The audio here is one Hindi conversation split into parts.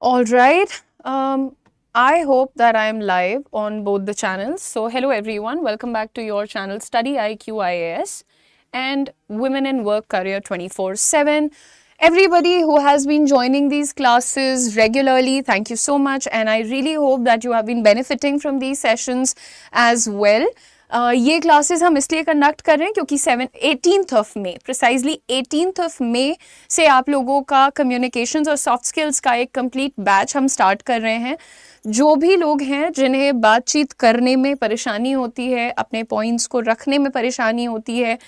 All right. I hope that I am live on both the channels. So, hello everyone. Welcome back to your channel Study IQ IAS and Women in Work Career 24/7. Everybody who has been joining these classes regularly, thank you so much. And I really hope that you have been benefiting from these sessions as well. ये क्लासेस हम इसलिए कंडक्ट कर रहे हैं क्योंकि 18th of May precisely 18th of May से आप लोगों का कम्युनिकेशंस और सॉफ्ट स्किल्स का एक कंप्लीट बैच हम स्टार्ट कर रहे हैं. जो भी लोग हैं जिन्हें बातचीत करने में परेशानी होती है, अपने पॉइंट्स को रखने में परेशानी होती है,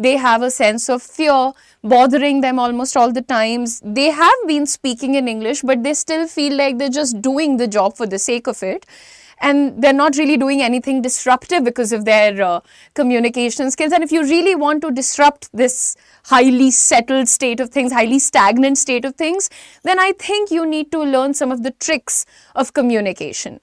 they have a sense of fear bothering them almost all the times. They have been speaking in English, but they still feel like they're just doing the job for the sake of it. And they're not really doing anything disruptive because of their communication skills. And if you really want to disrupt this highly settled state of things, highly stagnant state of things, then I think you need to learn some of the tricks of communication.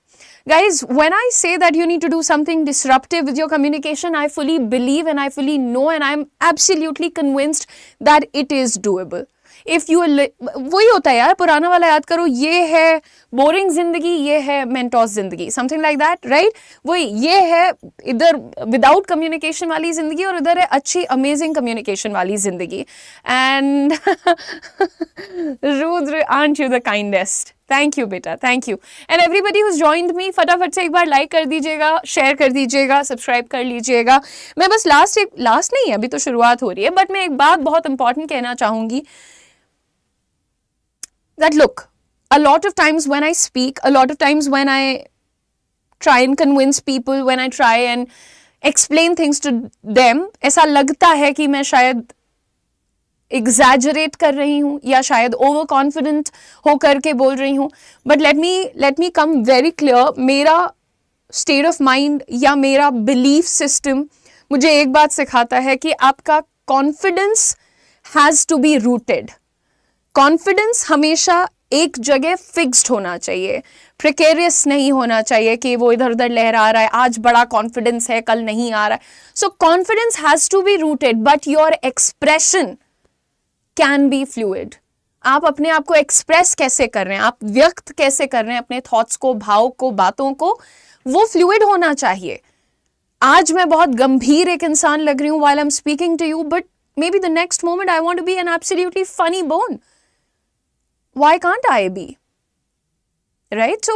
Guys, when I say that you need to do something disruptive with your communication, I fully believe and I fully know and I'm absolutely convinced that it is doable. If you वही होता है यार, पुराना वाला याद करो, ये है बोरिंग जिंदगी, ये है मेंटोस जिंदगी, समथिंग लाइक दैट, राइट? वही, ये है इधर विदाउट कम्युनिकेशन वाली जिंदगी और इधर है अच्छी अमेजिंग कम्युनिकेशन वाली जिंदगी. And Rudra, are you the kindest? Thank you बेटा, thank you. And everybody who joined me, फटाफट से एक बार लाइक कर दीजिएगा, शेयर कर दीजिएगा, सब्सक्राइब कर लीजिएगा. मैं बस लास्ट नहीं है, अभी तो शुरुआत हो रही है, बट मैं एक बात बहुत इंपॉर्टेंट कहना चाहूंगी. That look, a lot of times when I speak, a lot of times when I try and convince people, when I try and explain things to them, ऐसा लगता है कि मैं शायद exaggerate कर रही हूँ या शायद over confident हो करके बोल रही हूँ. But let me come very clear. मेरा state of mind या मेरा belief system मुझे एक बात सिखाता है कि आपका confidence has to be rooted. Confidence हमेशा एक जगह फिक्स्ड होना चाहिए, प्रिकेरियस नहीं होना चाहिए कि वो इधर उधर लहरा रहा है, आज बड़ा कॉन्फिडेंस है कल नहीं आ रहा है. So confidence has to be rooted, but your expression can be fluid. आप अपने आप को एक्सप्रेस कैसे कर रहे हैं, आप व्यक्त कैसे कर रहे हैं अपने थॉट्स को, भाव को, बातों को, वो फ्लूइड होना चाहिए. आज मैं बहुत गंभीर एक इंसान लग रही हूं while I'm speaking to you, but maybe the next moment I want to be an absolutely funny bone. Why can't I be? Right? So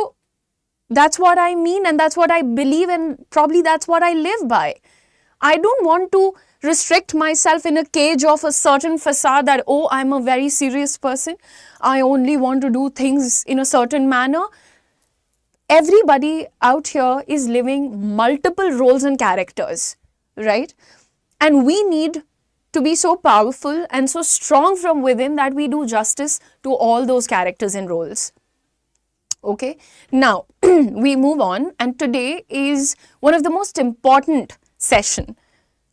that's what I mean and that's what I believe and probably that's what I live by. I don't want to restrict myself in a cage of a certain facade that, oh, I'm a very serious person. I only want to do things in a certain manner. Everybody out here is living multiple roles and characters, right? And we need to be so powerful and so strong from within that we do justice to all those characters and roles. Okay, now we move on, and today is one of the most important session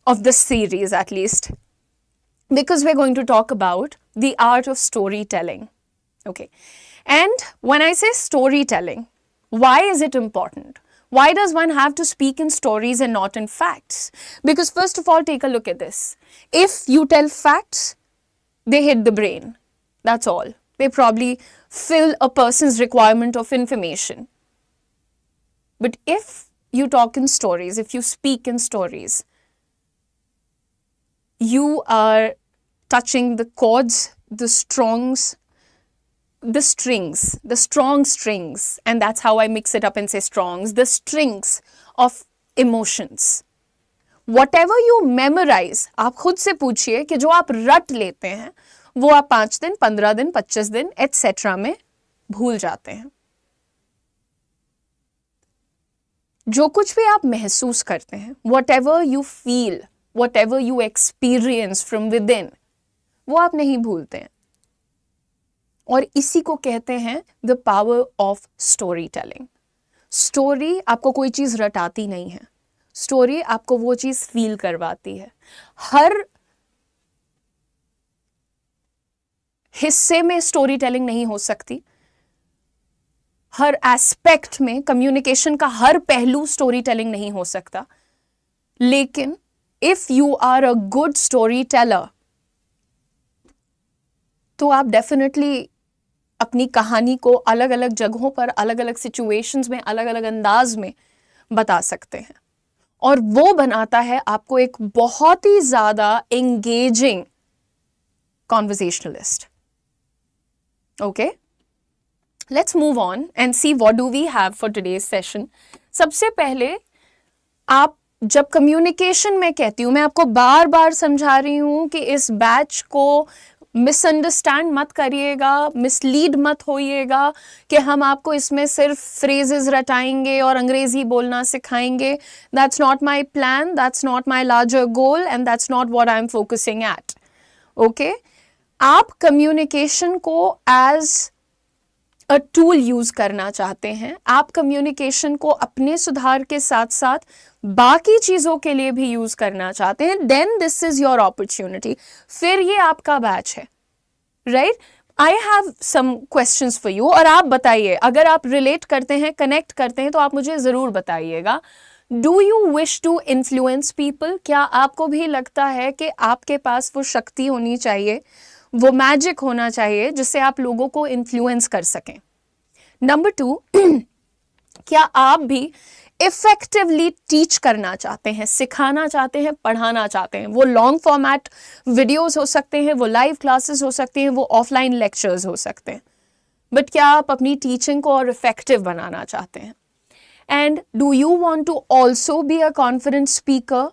of this series, at least, because we're going to talk about the art of storytelling. Okay, and when I say storytelling, why is it important? Why does one have to speak in stories and not in facts? Because first of all, take a look at this. If you tell facts, they hit the brain. That's all. They probably fill a person's requirement of information. But if you talk in stories, if you speak in stories, you are touching the chords, the strings, the strong strings, and that's how I mix it up and say strongs, the strings of emotions. Whatever you memorize, आप खुद से पूछिए कि जो आप रट लेते हैं वो आप 5 दिन, 15 दिन, 25 दिन etc. में भूल जाते हैं. जो कुछ भी आप महसूस करते हैं, whatever you feel, whatever you experience from within, वो आप नहीं भूलते हैं. और इसी को कहते हैं the power of story telling. Story आपको कोई चीज रटाती नहीं है, स्टोरी आपको वो चीज फील करवाती है. हर हिस्से में स्टोरी टेलिंग नहीं हो सकती, हर एस्पेक्ट में कम्युनिकेशन का हर पहलू स्टोरी टेलिंग नहीं हो सकता. लेकिन if you are a good storyteller, तो आप डेफिनेटली अपनी कहानी को अलग अलग जगहों पर, अलग अलग सिचुएशंस में, अलग अलग अंदाज में बता सकते हैं, और वो बनाता है आपको एक बहुत ही ज्यादा engaging conversationalist. Okay, let's move on and see what do we have for today's session. सबसे पहले, आप जब कम्युनिकेशन में कहती हूं, मैं आपको बार बार समझा रही हूं कि इस बैच को मिसअंडरस्टैंड मत करिएगा, मिसलीड मत होइएगा कि हम आपको इसमें सिर्फ फ्रेजेस रटाएंगे और अंग्रेजी बोलना सिखाएंगे. That's not my plan, that's not my larger goal, and that's not what I am focusing at. Okay, आप कम्युनिकेशन को एज अ टूल यूज करना चाहते हैं, आप कम्युनिकेशन को अपने सुधार के साथ साथ बाकी चीजों के लिए भी यूज करना चाहते हैं, then this is your opportunity. फिर ये आपका बैच है, right? I have some questions for you, और आप बताइए, अगर आप रिलेट करते हैं, कनेक्ट करते हैं, तो आप मुझे जरूर बताइएगा. Do you wish to influence people? क्या आपको भी लगता है कि आपके पास वो शक्ति होनी चाहिए, वो मैजिक होना चाहिए जिससे आप लोगों को इन्फ्लुएंस कर सकें? नंबर 2, क्या आप भी इफेक्टिवली टीच करना चाहते हैं, सिखाना चाहते हैं, पढ़ाना चाहते हैं? वो लॉन्ग फॉर्मेट वीडियोस हो सकते हैं, वो लाइव क्लासेस हो सकते हैं, वो ऑफलाइन लेक्चर्स हो सकते हैं, बट क्या आप अपनी टीचिंग को और इफेक्टिव बनाना चाहते हैं? And do you want to also be a confident speaker?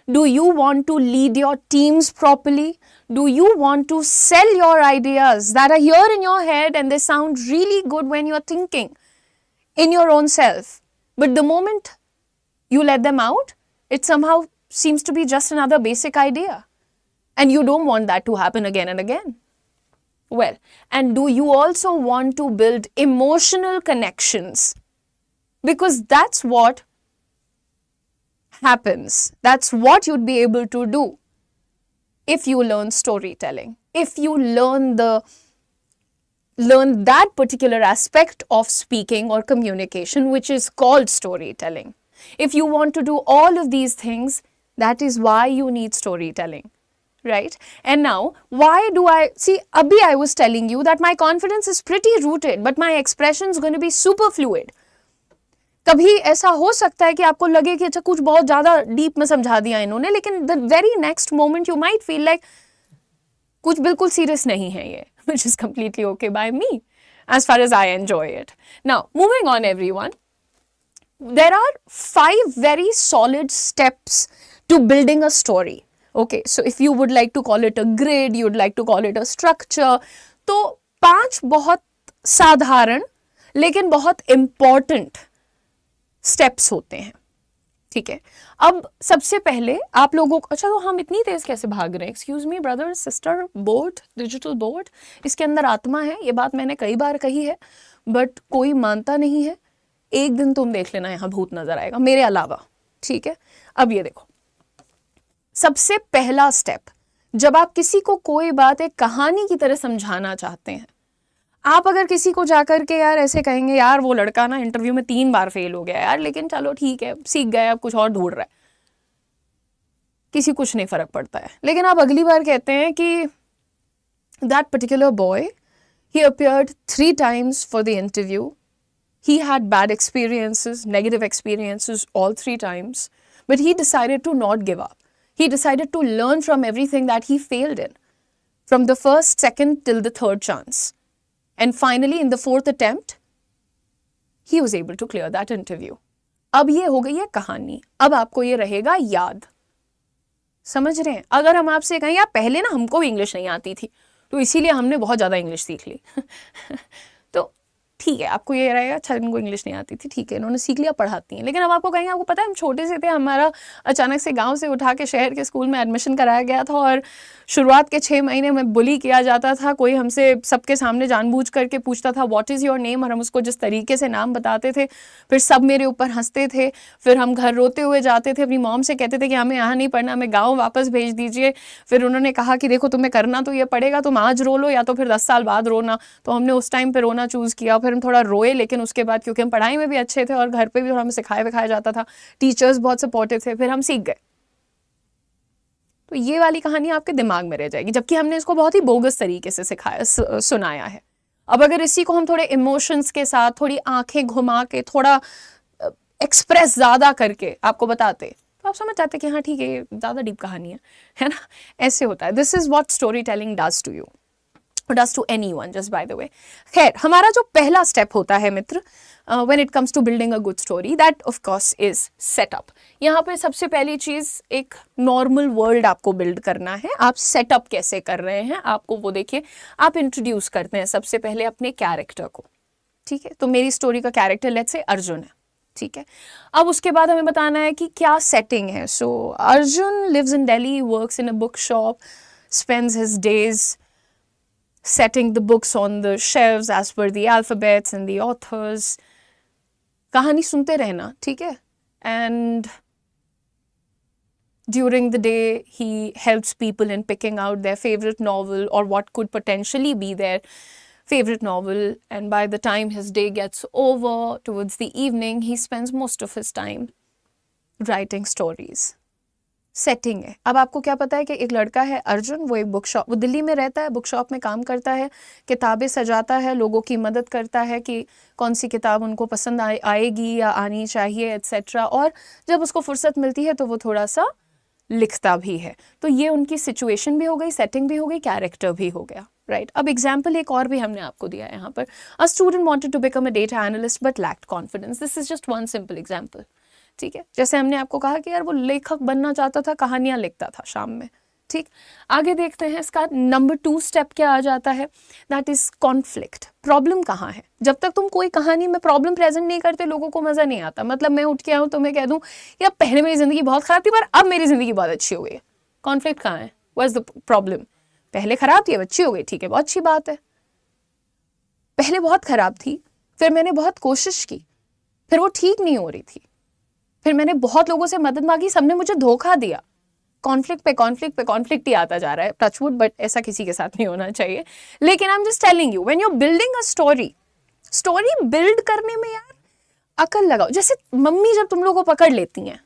Do you want to lead your teams properly? Do you want to sell your ideas that are here in your head and they sound really good when you're thinking in your own self? But the moment you let them out, it somehow seems to be just another basic idea. And you don't want that to happen again and again. Well, and do you also want to build emotional connections? Because that's what happens. That's what you'd be able to do if you learn storytelling, if you learn that particular aspect of speaking or communication which is called storytelling. If you want to do all of these things, that is why you need storytelling, right? And now, why do I see? Abhi I was telling you that my confidence is pretty rooted, but my expression is going to be super fluid. कभी ऐसा हो सकता है कि आपको लगे कि अच्छा कुछ बहुत ज्यादा डीप में समझा दिया इन्होंने, लेकिन the very next moment you might feel like कुछ बिल्कुल सीरियस नहीं है ये, which is completely okay by me as far as I enjoy it. Now, moving on everyone, there are 5 very solid steps to building a story. Okay, so if you would like to call it a grid, you would like to call it a structure, तो 5 बहुत साधारण लेकिन बहुत important स्टेप्स होते हैं, ठीक है? अब सबसे पहले आप लोगों को, अच्छा तो हम इतनी तेज कैसे भाग रहे हैं? Excuse me brother sister, board, digital board, इसके अंदर आत्मा है, ये बात मैंने कई बार कही है, बट कोई मानता नहीं है. एक दिन तुम देख लेना, यहाँ भूत नजर आएगा मेरे अलावा, ठीक है? अब ये देखो, सबसे पहला स्टेप, जब आप किसी को कोई बात एक कहानी की तरह समझाना चाहते हैं, आप अगर किसी को जाकर के यार ऐसे कहेंगे, यार वो लड़का ना इंटरव्यू में 3 बार फेल हो गया यार, लेकिन चलो ठीक है, सीख गया, अब कुछ और ढूंढ रहा है, किसी कुछ नहीं फर्क पड़ता है. लेकिन आप अगली बार कहते हैं कि that particular boy, he appeared 3 times for the interview, he had bad experiences, negative experiences all 3 times, but he decided to not give up. He decided to learn from everything that he failed in, from the first, second till the third chance. And finally, in the 4th attempt, he was able to clear that interview. अब ये हो गई है कहानी, अब आपको ये रहेगा याद. समझ रहे हैं? अगर हम आपसे कहें यार पहले ना हमको भी इंग्लिश नहीं आती थी, तो इसीलिए हमने बहुत ज़्यादा इंग्लिश सीख ली तो ठीक है, आपको ये रहेगा अच्छा इनको इंग्लिश नहीं आती थी, ठीक है इन्होंने सीख लिया, पढ़ाती हैं. लेकिन अब आपको कहेंगे, आपको पता है हम छोटे से थे, हमारा अचानक से गांव से उठा के शहर के स्कूल में एडमिशन कराया गया था, और शुरुआत के 6 महीने में बुली किया जाता था. कोई हमसे सबके सामने जानबूझ करके पूछता था व्हाट इज़ योर नेम, और हम उसको जिस तरीके से नाम बताते थे, फिर सब मेरे ऊपर हंसते थे. फिर हम घर रोते हुए जाते थे, अपनी मॉम से कहते थे कि हमें यहाँ नहीं पढ़ना, हमें गाँव वापस भेज दीजिए. फिर उन्होंने कहा कि देखो तुम्हें करना तो ये पड़ेगा, तुम आज रो लो या तो फिर 10 साल बाद रोना. तो हमने उस टाइम पर रोना चूज़ किया. फिर हम थोड़ा रोए, लेकिन उसके बाद क्योंकि हम पढ़ाई में भी अच्छे थे और घर पे भी हमें सिखाया विखाया जाता था, टीचर्स बहुत सपोर्टिव थे, फिर हम सीख गए. तो ये वाली कहानी आपके दिमाग में रह जाएगी, जबकि हमने इसको बहुत ही बोगस तरीके से सिखाया सुनाया है. अब अगर इसी को हम थोड़े इमोशंस के साथ, थोड़ी आंखें घुमा के, थोड़ा एक्सप्रेस ज्यादा करके आपको बताते, तो आप समझ जाते कि हाँ ठीक है, ज्यादा डीप कहानी है ना। ऐसे होता है। This is what story telling does to you, does to anyone, just by the way. खैर, हमारा जो पहला स्टेप होता है मित्र, when it comes to building a good story, that of course is setup. यहाँ पे सबसे पहली चीज, एक नॉर्मल वर्ल्ड आपको बिल्ड करना है। आप सेटअप कैसे कर रहे हैं आपको वो देखिए। आप इंट्रोड्यूस करते हैं सबसे पहले अपने कैरेक्टर को, ठीक है। तो मेरी स्टोरी का कैरेक्टर लेट्स से अर्जुन है, ठीक है। अब उसके बाद हमें बताना है कि क्या सेटिंग है। So Arjun lives in Delhi, works in a book shop, spends his days setting the books on the shelves as per the alphabets and the authors. कहानी सुनते रहना, ठीक है। And during the day he helps people in picking out their favorite novel or what could potentially be their favorite novel, and by the time his day gets over towards the evening he spends most of his time writing stories. Setting है। अब आपको क्या पता है कि एक लड़का है अर्जुन, वो एक बुक शॉप, वो दिल्ली में रहता है, बुक शॉप में काम करता है, किताबें सजाता है, लोगों की मदद करता है कि कौन सी किताब उनको पसंद आएगी या आनी चाहिए एट्सेट्रा। और जब उसको फुर्सत मिलती है तो वो थोड़ा सा लिखता भी है। तो ये उनकी सिचुएशन भी हो गई, सेटिंग भी हो गई, कैरेक्टर भी हो गया, राइट। अब एग्जाम्पल एक और भी हमने आपको दिया है यहाँ पर। A student wanted to become a data analyst but lacked confidence. This is just one simple example, ठीक है। जैसे हमने आपको कहा कि यार वो लेखक बनना चाहता था, कहानियां लिखता था शाम में, ठीक। आगे देखते हैं इसका नंबर 2 स्टेप क्या आ जाता है, दैट इज कॉन्फ्लिक्ट। प्रॉब्लम कहाँ है? जब तक तुम कोई कहानी में प्रॉब्लम प्रेजेंट नहीं करते लोगों को मजा नहीं आता। मतलब मैं उठ के आऊँ तो मैं कह दूं यार पहले मेरी जिंदगी बहुत खराब थी पर अब मेरी जिंदगी बहुत अच्छी हो गई है। कॉन्फ्लिक्ट कहाँ है? What is the problem? पहले खराब थी अब अच्छी हो गई, ठीक है, बहुत अच्छी बात है। पहले बहुत खराब थी, फिर मैंने बहुत कोशिश की, फिर वो ठीक नहीं हो रही थी, फिर मैंने बहुत लोगों से मदद मांगी, सबने मुझे धोखा दिया। कॉन्फ्लिक्ट पे कॉन्फ्लिक्ट पे कॉन्फ्लिक्ट ही आता जा रहा है, टचवुड, बट ऐसा किसी के साथ नहीं होना चाहिए। लेकिन I am just telling you, when you are building a story, story build करने में यार अकल लगाओ। जैसे मम्मी जब तुम लोगों को पकड़ लेती हैं,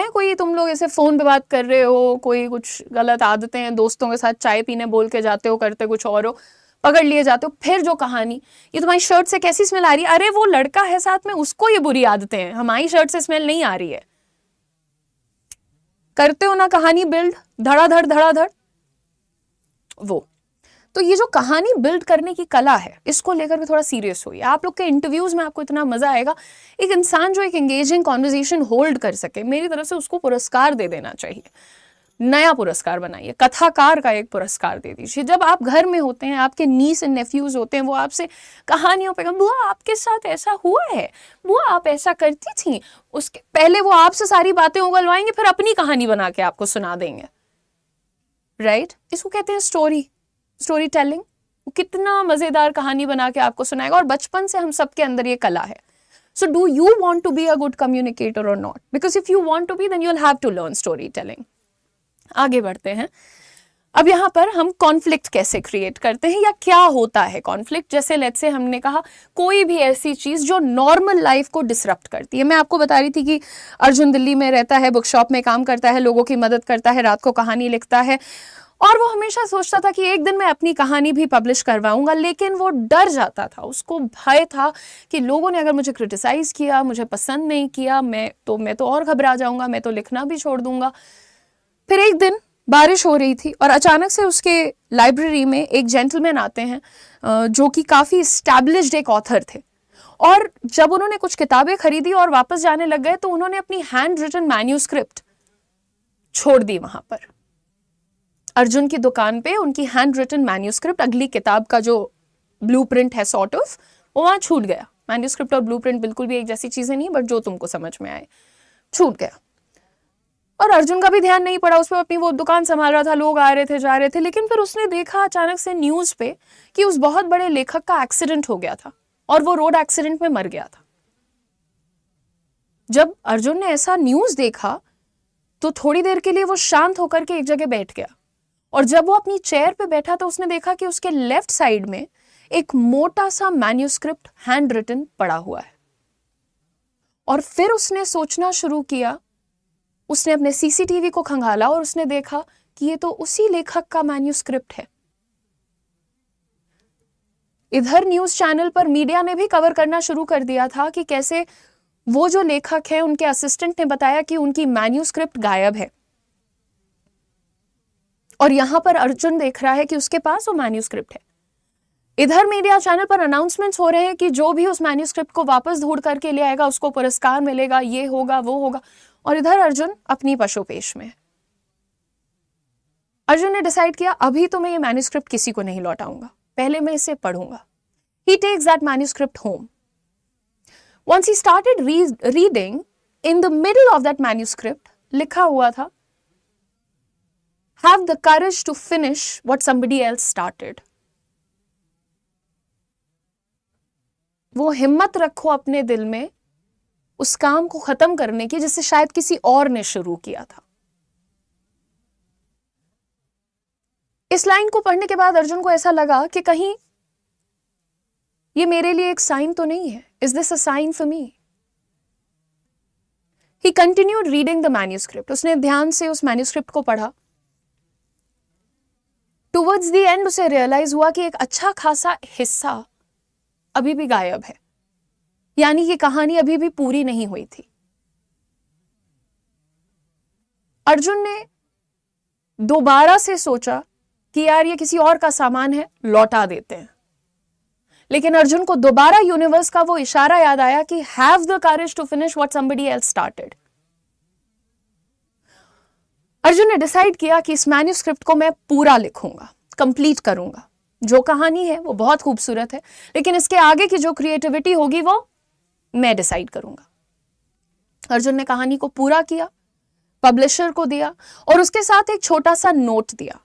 कोई तुम लोग ऐसे फोन पे बात कर रहे हो, कोई कुछ गलत आदतें हैं, दोस्तों के साथ चाय पीने बोल के जाते हो, करते कुछ और हो, पकड़ लिए जाते हो, फिर जो कहानी, ये तुम्हारी शर्ट से कैसी स्मेल आ रही है? अरे वो लड़का है साथ में, उसको ये बुरी आदतें हैं, हमारी शर्ट से स्मेल नहीं आ रही है। करते हो ना कहानी बिल्ड, धड़ाधड़ धड़ाधड़ वो। तो ये जो कहानी बिल्ड करने की कला है, इसको लेकर भी थोड़ा सीरियस होइए। आप लोग के इंटरव्यूज में आपको इतना मजा आएगा। एक इंसान जो एक एंगेजिंग कॉन्वर्सेशन होल्ड कर सके, मेरी तरफ से उसको पुरस्कार दे देना चाहिए। नया पुरस्कार बनाइए, कथाकार का एक पुरस्कार दे दीजिए। जब आप घर में होते हैं, आपके नीस एंड नेफ्यूज होते हैं, वो आपसे कहानियों पे, बुआ आपके साथ ऐसा हुआ है, बुआ आप ऐसा करती थी, उसके पहले वो आपसे सारी बातें उगलवाएंगे, फिर अपनी कहानी बना के आपको सुना देंगे, राइट। इसको कहते हैं स्टोरी टेलिंग। वो कितना मजेदार कहानी बना के आपको सुनाएगा, और बचपन से हम सबके अंदर ये कला है। So do you want to be a good communicator or not? Because if you want to be, then you'll have to learn storytelling. आगे बढ़ते हैं। अब यहाँ पर हम कॉन्फ्लिक्ट कैसे क्रिएट करते हैं, या क्या होता है कॉन्फ्लिक्ट। जैसे लेट्स से हमने कहा कोई भी ऐसी चीज जो नॉर्मल लाइफ को डिसरप्ट करती है। मैं आपको बता रही थी कि अर्जुन दिल्ली में रहता है, बुक शॉप में काम करता है, लोगों की मदद करता है, रात को कहानी लिखता है, और वो हमेशा सोचता था कि एक दिन मैं अपनी कहानी भी पब्लिश करवाऊंगा। लेकिन वो डर जाता था, उसको भय था कि लोगों ने अगर मुझे क्रिटिसाइज किया, मुझे पसंद नहीं किया, मैं तो और घबरा जाऊंगा, मैं तो लिखना भी छोड़ दूंगा। फिर एक दिन बारिश हो रही थी और अचानक से उसके लाइब्रेरी में एक जेंटलमैन आते हैं जो कि काफी एस्टैब्लिश्ड एक ऑथर थे। और जब उन्होंने कुछ किताबें खरीदी और वापस जाने लग गए, तो उन्होंने अपनी हैंड रिटन मैन्यूस्क्रिप्ट छोड़ दी वहां पर। अर्जुन की दुकान पे उनकी हैंड रिटन मैन्यूस्क्रिप्ट, अगली किताब का जो ब्लूप्रिंट है सॉर्ट ऑफ, वो वहां छूट गया। मैन्यूस्क्रिप्ट और ब्लूप्रिंट बिल्कुल भी एक जैसी चीजें नहीं, बट जो तुमको समझ में आए, छूट गया। और अर्जुन का भी ध्यान नहीं पड़ा उस पर, अपनी वो दुकान संभाल रहा था, लोग आ रहे थे जा रहे थे। लेकिन फिर उसने देखा अचानक से न्यूज पे कि उस बहुत बड़े लेखक का एक्सीडेंट हो गया था, और वो रोड एक्सीडेंट में मर गया था। जब अर्जुन ने ऐसा न्यूज देखा तो थोड़ी देर के लिए वो शांत होकर के एक जगह बैठ गया, और जब वो अपनी चेयर पे बैठा तो उसने देखा कि उसके लेफ्ट साइड में एक मोटा सा मैन्यूस्क्रिप्ट हैंड रिटन पड़ा हुआ है। और फिर उसने सोचना शुरू किया, उसने अपने सीसीटीवी को खंगाला और उसने देखा कि ये तो उसी लेखक का मैन्यूस्क्रिप्ट है। इधर न्यूज चैनल पर मीडिया ने भी कवर करना शुरू कर दिया था कि कैसे वो जो लेखक है उनके असिस्टेंट ने बताया कि उनकी मैन्यूस्क्रिप्ट गायब है, और यहां पर अर्जुन देख रहा है कि उसके पास वो मैन्यूस्क्रिप्ट है। इधर मीडिया चैनल पर अनाउंसमेंट्स हो रहे हैं कि जो भी उस मैन्यूस्क्रिप्ट को वापस ढूंढ करके ले आएगा उसको पुरस्कार मिलेगा, ये होगा वो होगा, और इधर अर्जुन अपनी पशुपेश में है। अर्जुन ने डिसाइड किया अभी तो मैं ये मैन्यूस्क्रिप्ट किसी को नहीं लौटाऊंगा, पहले मैं इसे पढ़ूंगा। He takes that manuscript home. Once he started reading, in the middle of that manuscript लिखा हुआ था, have the courage to finish what somebody else started. वो हिम्मत रखो अपने दिल में उस काम को खत्म करने की जिसे शायद किसी और ने शुरू किया था। इस लाइन को पढ़ने के बाद अर्जुन को ऐसा लगा कि कहीं ये मेरे लिए एक साइन तो नहीं है। Is this a sign for me? He continued reading the manuscript. उसने ध्यान से उस मैन्यूस्क्रिप्ट को पढ़ा। टुवर्ड्स द एंड उसे रियलाइज हुआ कि एक अच्छा खासा हिस्सा अभी भी गायब है, यानी ये कहानी अभी भी पूरी नहीं हुई थी। अर्जुन ने दोबारा से सोचा कि यार ये किसी और का सामान है, लौटा देते हैं। लेकिन अर्जुन को दोबारा यूनिवर्स का वो इशारा याद आया कि have the courage to finish what somebody else started. Arjun ने डिसाइड किया कि इस मैन्यूस्क्रिप्ट को मैं पूरा लिखूंगा, कंप्लीट करूंगा। जो कहानी है वो बहुत खूबसूरत है, लेकिन इसके आगे की जो क्रिएटिविटी होगी वो मैं डिसाइड करूंगा। अर्जुन ने कहानी को पूरा किया, पब्लिशर को दिया, और उसके साथ एक छोटा सा नोट दिया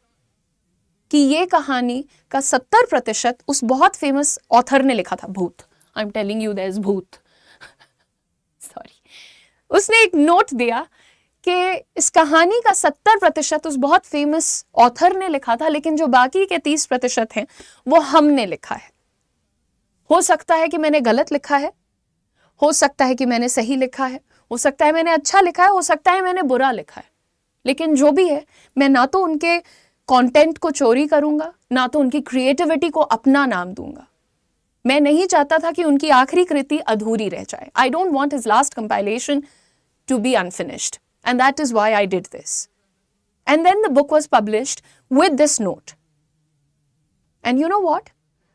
कि ये कहानी का 70% उस बहुत फेमस ऑथर ने लिखा था, भूत। I am telling you there is भूत, सॉरी। उसने एक नोट दिया कि इस कहानी का 70% उस बहुत फेमस ऑथर ने लिखा था, लेकिन जो बाकी के 30% हैं वो हमने लिखा है। हो सकता है कि मैंने गलत लिखा है, हो सकता है कि मैंने सही लिखा है, हो सकता है मैंने अच्छा लिखा है, हो सकता है मैंने बुरा लिखा है, लेकिन जो भी है मैं ना तो उनके कंटेंट को चोरी करूंगा, ना तो उनकी क्रिएटिविटी को अपना नाम दूंगा। मैं नहीं चाहता था कि उनकी आखिरी कृति अधूरी रह जाए। I don't want his last compilation to be unfinished, and that is why I did this. And then the book was published with this note, and you know what,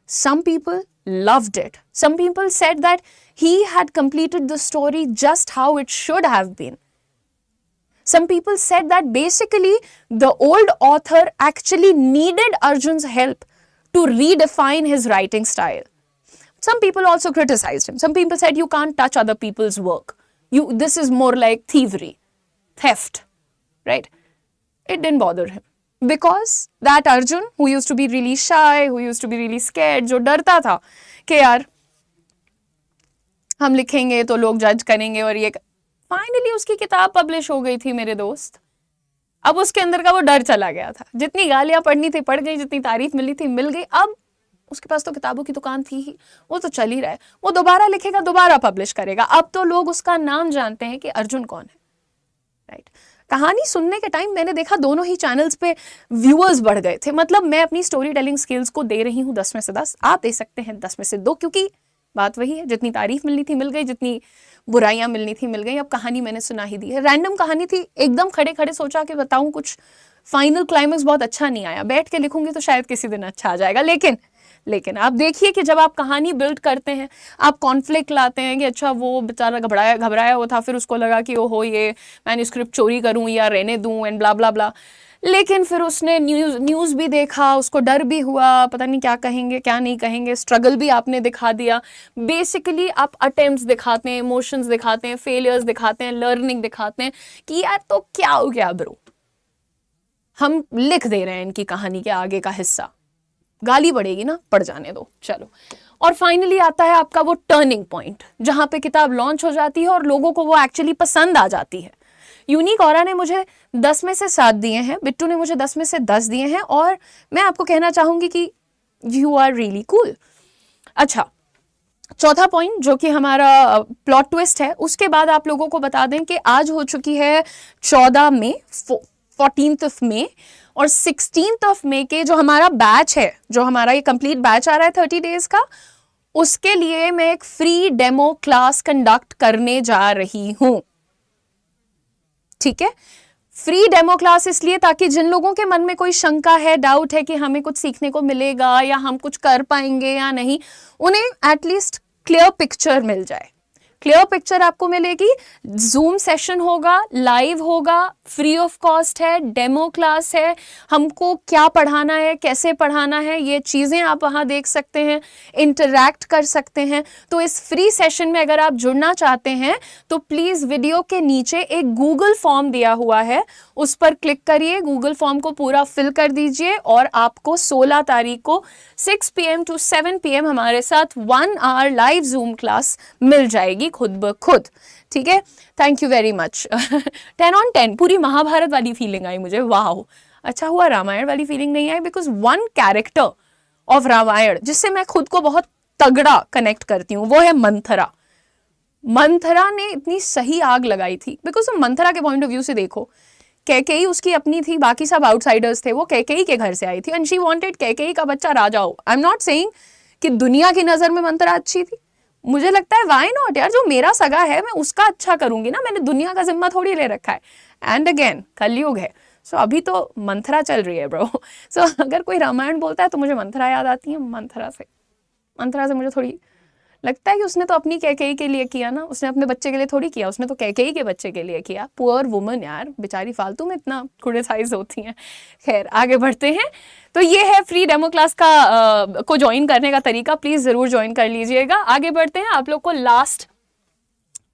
some people loved it. Some people said that he had completed the story just how it should have been. Some people said that basically the old author actually needed Arjun's help to redefine his writing style. Some people also criticized him. Some people said you can't touch other people's work. This is more like thievery, theft, right? It didn't bother him. Because that Arjun, who used to be really shy, who used to be really scared, जो डरता था कि यार हम लिखेंगे तो लोग जज करेंगे, और ये फाइनली उसकी किताब पब्लिश हो गई थी मेरे दोस्त। अब उसके अंदर का वो डर चला गया था। जितनी गालियां पढ़नी थी पढ़ गई, जितनी तारीफ मिलनी थी मिल गई। अब उसके पास तो किताबों की दुकान थी ही, वो तो चल ही रहा है। वो दोबारा लिखेगा, दोबारा पब्लिश करेगा। अब तो लोग उसका नाम जानते हैं कि अर्जुन कौन है, राइट? कहानी सुनने के टाइम मैंने देखा दोनों ही चैनल्स पे व्यूअर्स बढ़ गए थे। मतलब मैं अपनी स्टोरी टेलिंग स्किल्स को दे रही हूँ 10 में से 10, आप दे सकते हैं 10 में से 2, क्योंकि बात वही है, जितनी तारीफ मिलनी थी मिल गई, जितनी बुराइयां मिलनी थी मिल गई। अब कहानी मैंने सुना ही दी है। रैंडम कहानी थी, एकदम खड़े खड़े सोचा कि बताऊं कुछ, फाइनल क्लाइमेक्स बहुत अच्छा नहीं आया। बैठ के लिखूंगी तो शायद किसी दिन अच्छा आ जाएगा। लेकिन आप देखिए कि जब आप कहानी बिल्ड करते हैं, आप कॉन्फ्लिक्ट लाते हैं कि अच्छा वो बेचारा घबराया हुआ था, फिर उसको लगा कि ओहो ये मैन्यूस्क्रिप्ट चोरी करूं या रहने दूं एंड ब्ला ब्ला ब्ला। लेकिन फिर उसने न्यूज़ भी देखा, उसको डर भी हुआ, पता नहीं क्या कहेंगे क्या नहीं कहेंगे, स्ट्रगल भी आपने दिखा दिया। बेसिकली आप अटेम्प्ट्स दिखाते हैं, इमोशंस दिखाते हैं, फेलियर्स दिखाते हैं, लर्निंग दिखाते हैं कि यार तो क्या हो गया ब्रो, हम लिख दे रहे हैं इनकी कहानी के आगे का हिस्सा। गाली पड़ेगी ना, पड़ जाने दो, चलो। और फाइनली आता है आपका वो टर्निंग पॉइंट, जहां पे किताब लॉन्च हो जाती है और लोगों को वो एक्चुअली पसंद आ जाती है। यूनिक ऑरा ने मुझे 10 में से 7 दिए हैं, बिट्टू ने मुझे 10 में से 10 दिए हैं, और मैं आपको कहना चाहूंगी कि यू आर रियली कूल। अच्छा, चौथा पॉइंट जो कि हमारा प्लॉट ट्विस्ट है, उसके बाद आप लोगों को बता दें कि आज हो चुकी है 14 मई, 14th मई और 16th मई के जो हमारा बैच है, जो हमारा ये कंप्लीट बैच आ रहा है 30 डेज का, उसके लिए मैं एक फ्री डेमो क्लास कंडक्ट करने जा रही हूं। ठीक है, फ्री डेमो क्लास इसलिए ताकि जिन लोगों के मन में कोई शंका है, डाउट है कि हमें कुछ सीखने को मिलेगा या हम कुछ कर पाएंगे या नहीं, उन्हें एटलीस्ट क्लियर पिक्चर मिल जाए। क्लियर पिक्चर आपको मिलेगी। जूम सेशन होगा, लाइव होगा, फ्री ऑफ कॉस्ट है, डेमो क्लास है, हमको क्या पढ़ाना है, कैसे पढ़ाना है, ये चीज़ें आप वहाँ देख सकते हैं, इंटरैक्ट कर सकते हैं। तो इस फ्री सेशन में अगर आप जुड़ना चाहते हैं तो प्लीज़ वीडियो के नीचे एक गूगल फॉर्म दिया हुआ है, उस पर क्लिक करिए, गूगल फॉर्म को पूरा फिल कर दीजिए और आपको 16 तारीख को 6 PM to 7 PM हमारे साथ 1 आवर लाइव जूम क्लास मिल जाएगी खुद ब खुद। ठीक है, thank you very much. 10 on 10 पूरी महाभारत वाली फीलिंग आई मुझे, वाह। अच्छा हुआ रामायण वाली फीलिंग नहीं आई, because one character of Ramayan जिससे मैं खुद को बहुत तगड़ा कनेक्ट करती हूँ वो है मंथरा। मंथरा ने इतनी सही आग लगाई थी, बिकॉज मंथरा के पॉइंट ऑफ व्यू से देखो, कैकेयी उसकी अपनी थी, बाकी सब आउटसाइडर्स थे, वो कैकेयी के घर से आई थी एंड शी वांटेड कैकेयी का बच्चा राजा हो। आई एम नॉट सेइंग कि दुनिया की नजर में मंथरा अच्छी थी, मुझे लगता है व्हाई नॉट यार, जो मेरा सगा है मैं उसका अच्छा करूंगी ना, मैंने दुनिया का जिम्मा थोड़ी ले रखा है। एंड अगेन कलयुग है, सो अभी तो मंथरा चल रही है ब्रो। सो अगर कोई रामायण बोलता है तो मुझे मंथरा याद आती है। मंथरा से मुझे थोड़ी लगता है कि उसने तो अपनी कैकेयी के लिए किया ना, उसने अपने बच्चे के लिए थोड़ी किया, उसने तो कैकेयी के बच्चे के लिए किया। पुअर वुमन यार, बेचारी फालतू में इतना क्रिटिसाइज होती हैं। खैर आगे बढ़ते हैं। तो ये है फ्री डेमो क्लास का को ज्वाइन करने का तरीका, प्लीज जरूर ज्वाइन कर लीजिएगा। आगे बढ़ते हैं। आप लोग को लास्ट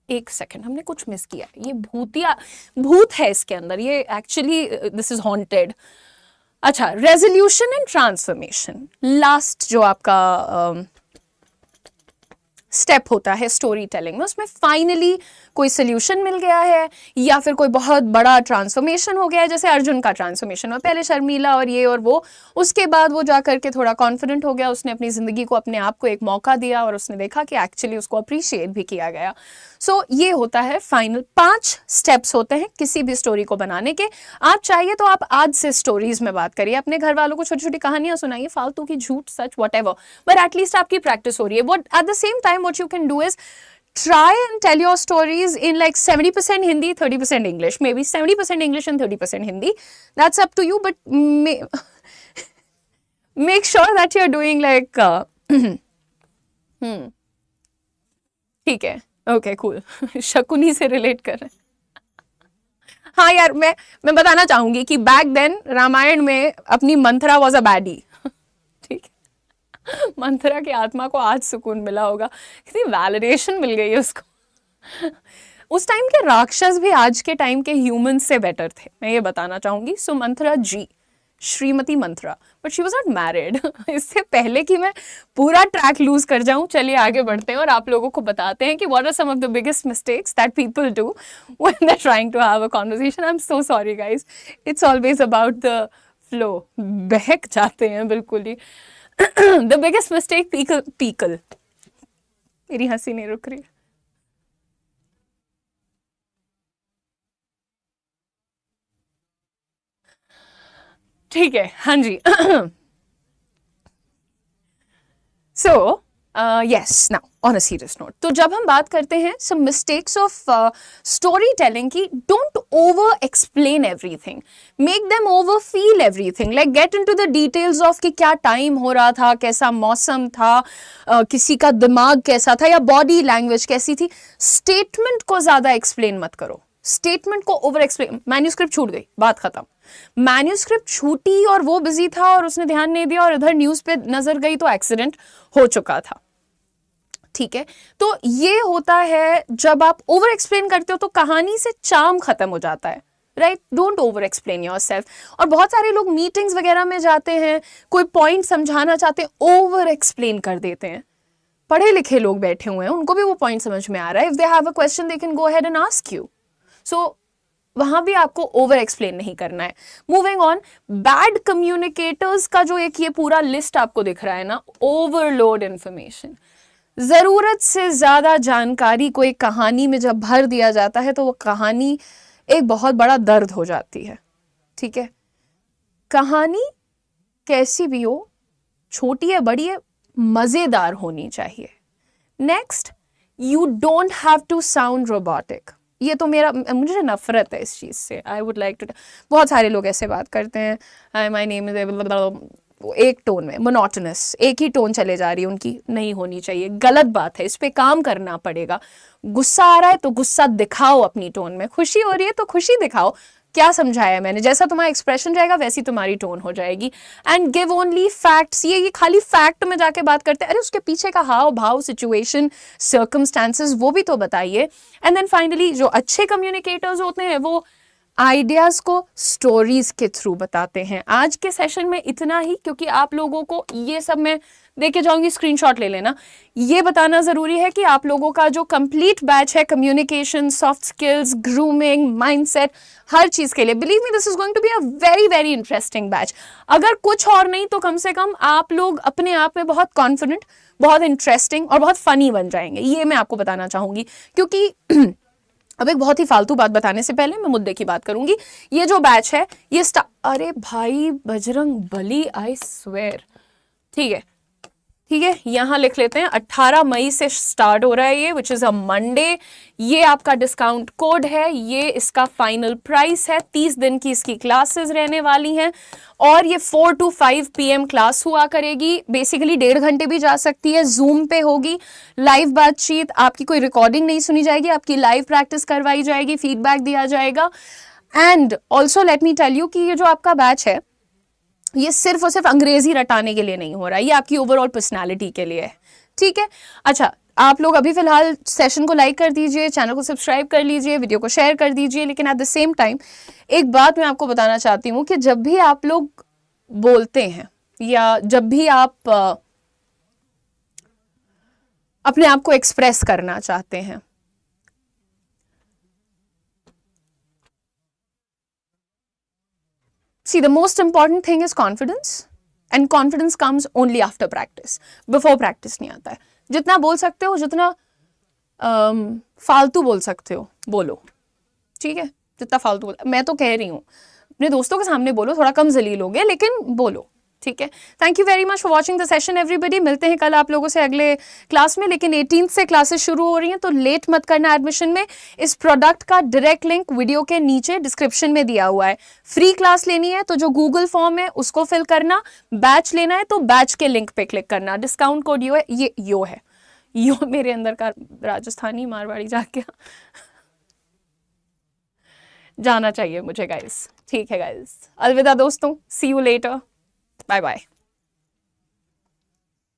एक सेकंड, हमने कुछ मिस किया। ये भूत है इसके अंदर, ये एक्चुअली दिस इज हॉन्टेड। अच्छा, रेजोल्यूशन एंड ट्रांसफॉर्मेशन, लास्ट जो आपका स्टेप होता है स्टोरी टेलिंग में, उसमें फाइनली कोई सोल्यूशन मिल गया है या फिर कोई बहुत बड़ा ट्रांसफॉर्मेशन हो गया है, जैसे अर्जुन का ट्रांसफॉर्मेशन हुआ, पहले शर्मीला और ये और वो, उसके बाद वो जा करके थोड़ा कॉन्फिडेंट हो गया, उसने अपनी जिंदगी को, अपने आप को एक मौका दिया और उसने देखा कि एक्चुअली उसको अप्रिशिएट भी किया गया। सो ये होता है फाइनल। 5 स्टेप्स होते हैं किसी भी स्टोरी को बनाने के। आप चाहिए तो आप आज से स्टोरीज में बात करिए, अपने घर वालों को छोटी छोटी कहानियां सुनाइए, फालतू की, झूठ सच व्हाटएवर, बट एटलीस्ट आपकी प्रैक्टिस हो रही है। But at the same time what you can do is try and tell your stories in like 70% Hindi, 30% English, maybe 70% English and 30% Hindi. That's up to you, but make sure that you're doing like ठीक है, okay, cool. शकुनी से रिलेट कर रहे हैं। हाँ यार, मैं बताना चाहूंगी कि बैक देन रामायण में अपनी मंथरा वॉज अ बैडी। ठीक है, मंथरा की आत्मा को आज सुकून मिला होगा, कितनी वैलिडेशन मिल गई है उसको। उस टाइम के राक्षस भी आज के टाइम के ह्यूमंस से बेटर थे, मैं ये बताना चाहूंगी। So Manthara ji, Shrimati Manthara, but she was not married. इससे पहले कि मैं पूरा ट्रैक लूज कर जाऊं, चलिए आगे बढ़ते हैं और आप लोगों को बताते हैं कि what are some of the biggest mistakes that people do when they are trying to have a conversation. I am so sorry guys, it's always about the flow, बहक जाते हैं बिल्कुल ही। The biggest mistake people मेरी हंसी नहीं रुक रही। ठीक है, हाँ जी। So yes, now on a serious note, तो जब हम बात करते हैं some mistakes of story telling की, don't over explain everything, make them over feel everything, like get into the details of कि क्या टाइम हो रहा था, कैसा मौसम था, किसी का दिमाग कैसा था या बॉडी लैंग्वेज कैसी थी। स्टेटमेंट को ज्यादा एक्सप्लेन मत करो, स्टेटमेंट को ओवर एक्सप्लेन। मैन्यूस्क्रिप्ट छूट गई, बात खत्म। मैन्यूस्क्रिप्ट छूटी और वो बिजी था और उसने ध्यान नहीं दिया और इधर न्यूज पे नजर गई तो एक्सीडेंट हो चुका था। ठीक है, तो ये होता है जब आप ओवर एक्सप्लेन करते हो तो कहानी से चार्म खत्म हो जाता है, right? Don't over explain yourself. और बहुत सारे लोग मीटिंग्स वगैरह में जाते हैं, कोई पॉइंट समझाना चाहते हैं, ओवर एक्सप्लेन कर देते हैं। पढ़े लिखे लोग बैठे हुए हैं, उनको भी वो पॉइंट समझ में आ रहा है। If they have a question they can go ahead and ask you. So वहां भी आपको ओवर एक्सप्लेन नहीं करना है। मूविंग ऑन, बैड कम्युनिकेटर्स का जो एक ये पूरा लिस्ट आपको दिख रहा है ना, ओवरलोड इंफॉर्मेशन, जरूरत से ज्यादा जानकारी को एक कहानी में जब भर दिया जाता है तो वो कहानी एक बहुत बड़ा दर्द हो जाती है। ठीक है, कहानी कैसी भी हो, छोटी है बड़ी है, मजेदार होनी चाहिए। Next, you don't have to sound robotic. ये तो मुझे नफरत है इस चीज़ से। आई वुड लाइक टू, बहुत सारे लोग ऐसे बात करते हैं, हाय माय नेम इज, एक टोन में, मोनोटोनस, एक ही टोन चले जा रही है उनकी, नहीं होनी चाहिए, गलत बात है, इस पे काम करना पड़ेगा। गुस्सा आ रहा है तो गुस्सा दिखाओ अपनी टोन में, खुशी हो रही है तो खुशी दिखाओ। क्या समझाया मैंने, जैसा तुम्हारा एक्सप्रेशन रहेगा वैसी तुम्हारी टोन हो जाएगी। And give only facts. ये खाली फैक्ट में जाके बात करते हैं, अरे उसके पीछे का हाव भाव, सिचुएशन, सर्कमस्टांसेस, वो भी तो बताइए। एंड देन फाइनली जो अच्छे कम्युनिकेटर्स होते हैं वो आइडियाज को स्टोरीज के थ्रू बताते हैं। आज के सेशन में इतना ही, क्योंकि आप लोगों को ये सब मैं देके जाऊंगी, स्क्रीनशॉट ले लेना। ये बताना जरूरी है कि आप लोगों का जो कंप्लीट बैच है, communication, soft skills, grooming, mindset, हर चीज के लिए, believe me this is going to be a very very interesting batch. अगर कुछ और नहीं तो कम से कम आप लोग अपने आप में बहुत कॉन्फिडेंट, बहुत इंटरेस्टिंग और बहुत फनी बन जाएंगे, ये मैं आपको बताना चाहूंगी। क्योंकि अब एक बहुत ही फालतू बात बताने से पहले मैं मुद्दे की बात करूंगी। ये जो बैच है ये अरे भाई बजरंग बली, आई स्वेर, ठीक है ठीक है, यहां लिख लेते हैं 18 मई से स्टार्ट हो रहा है ये, विच इज अ मंडे। ये आपका डिस्काउंट कोड है, ये इसका फाइनल प्राइस है। 30 दिन की इसकी क्लासेस रहने वाली हैं और ये 4 to 5 PM क्लास हुआ करेगी। बेसिकली 1.5 घंटे भी जा सकती है, जूम पे होगी, लाइव बातचीत, आपकी कोई रिकॉर्डिंग नहीं सुनी जाएगी, आपकी लाइव प्रैक्टिस करवाई जाएगी, फीडबैक दिया जाएगा। And also let me tell you कि ये जो आपका बैच है ये सिर्फ और सिर्फ अंग्रेजी रटाने के लिए नहीं हो रहा है, ये आपकी ओवरऑल पर्सनालिटी के लिए है, ठीक है। अच्छा, आप लोग अभी फिलहाल सेशन को लाइक कर दीजिए, चैनल को सब्सक्राइब कर लीजिए, वीडियो को शेयर कर दीजिए, लेकिन एट द सेम टाइम एक बात मैं आपको बताना चाहती हूँ कि जब भी आप लोग बोलते हैं या जब भी आप अपने आप को एक्सप्रेस करना चाहते हैं, see, the most important thing is confidence, and confidence comes only after practice. Before practice नहीं आता है। जितना बोल सकते हो, जितना फालतू बोल सकते हो बोलो, ठीक है। जितना फालतू मैं तो कह रही हूँ, अपने दोस्तों के सामने बोलो, थोड़ा कम जलील हो गए लेकिन बोलो, ठीक है। Thank you very much for watching the session everybody. मिलते हैं कल आप लोगों से अगले क्लास में, लेकिन 18th से क्लासेस शुरू हो रही हैं तो लेट मत करना एडमिशन में। इस प्रोडक्ट का डायरेक्ट लिंक वीडियो के नीचे डिस्क्रिप्शन में दिया हुआ है। फ्री क्लास लेनी है तो जो गूगल फॉर्म है उसको फिल करना, बैच लेना है तो बैच के लिंक पे क्लिक करना। डिस्काउंट कोड यो है, ये यो है, यो मेरे अंदर का राजस्थानी मारवाड़ी जाके जाना चाहिए मुझे गाइस, ठीक है गाइस। अलविदा दोस्तों, सी यू लेटर, बाय बाय।